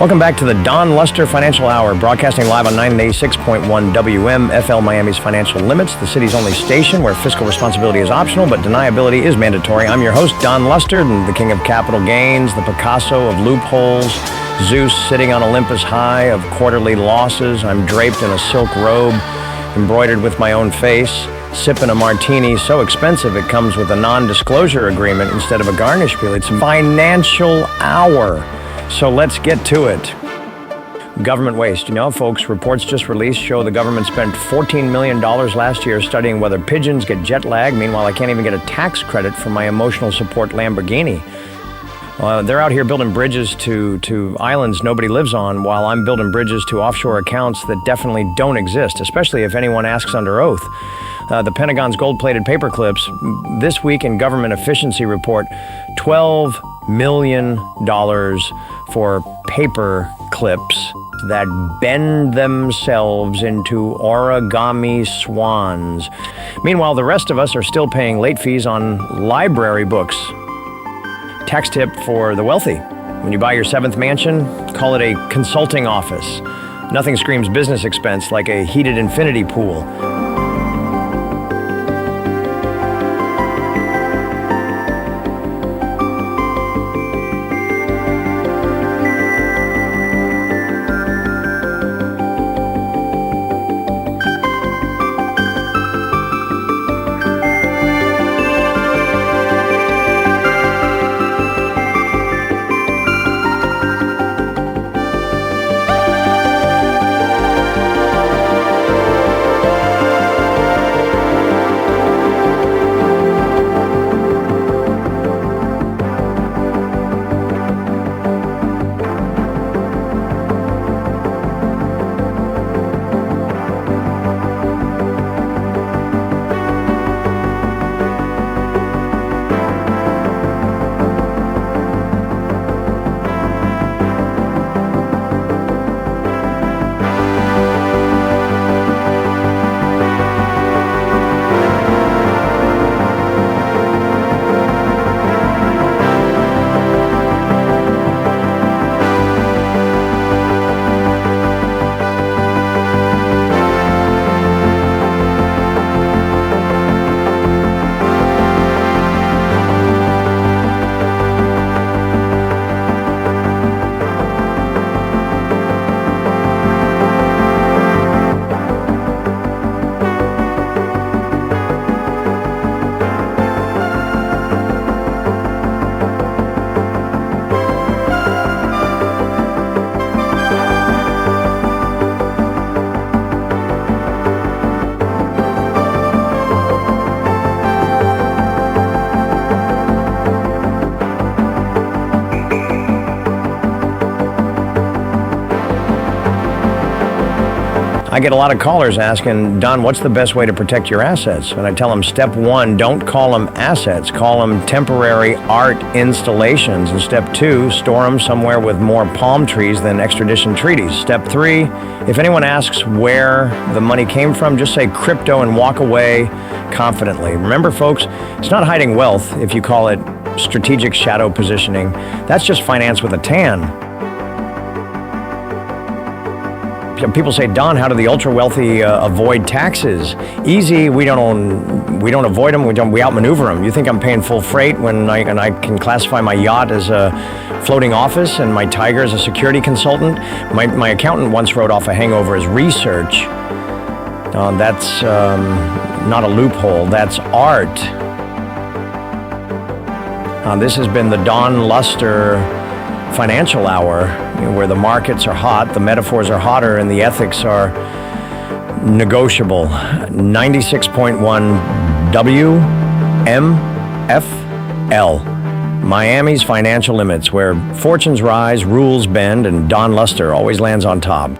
Welcome back to the Don Luster Financial Hour, broadcasting live on 96.1 WMFL, Miami's Financial Limits, the city's only station where fiscal responsibility is optional, but deniability is mandatory. I'm your host, Don Luster, the king of capital gains, the Picasso of loopholes, Zeus sitting on Olympus high of quarterly losses. I'm draped in a silk robe, embroidered with my own face, sipping a martini so expensive it comes with a non-disclosure agreement instead of a garnish peel. It's Financial Hour. So let's get to it. Government waste. You know, folks, reports just released show the government spent $14 million last year studying whether pigeons get jet lag. Meanwhile, I can't even get a tax credit for my emotional support Lamborghini. They're out here building bridges to islands nobody lives on, while I'm building bridges to offshore accounts that definitely don't exist, especially if anyone asks under oath. The Pentagon's gold-plated paperclips. This week in government efficiency report, $12 million for paper clips that bend themselves into origami swans. Meanwhile, the rest of us are still paying late fees on library books. Tax tip for the wealthy. When you buy your 7th mansion, call it a consulting office. Nothing screams business expense like a heated infinity pool. I get a lot of callers asking, Don, what's the best way to protect your assets? And I tell them, step 1, don't call them assets. Call them temporary art installations. And step 2, store them somewhere with more palm trees than extradition treaties. Step 3, if anyone asks where the money came from, just say crypto and walk away confidently. Remember, folks, it's not hiding wealth if you call it strategic shadow positioning. That's just finance with a tan. People say, Don, how do the ultra wealthy avoid taxes? Easy. We don't avoid them. We outmaneuver them. You think I'm paying full freight when I can classify my yacht as a floating office and my tiger as a security consultant? My accountant once wrote off a hangover as research. That's not a loophole. That's art. This has been the Don Luster Financial Hour, where the markets are hot, the metaphors are hotter, and the ethics are negotiable. 96.1 WMFL, Miami's Financial Limits, where fortunes rise, rules bend, and Don Luster always lands on top.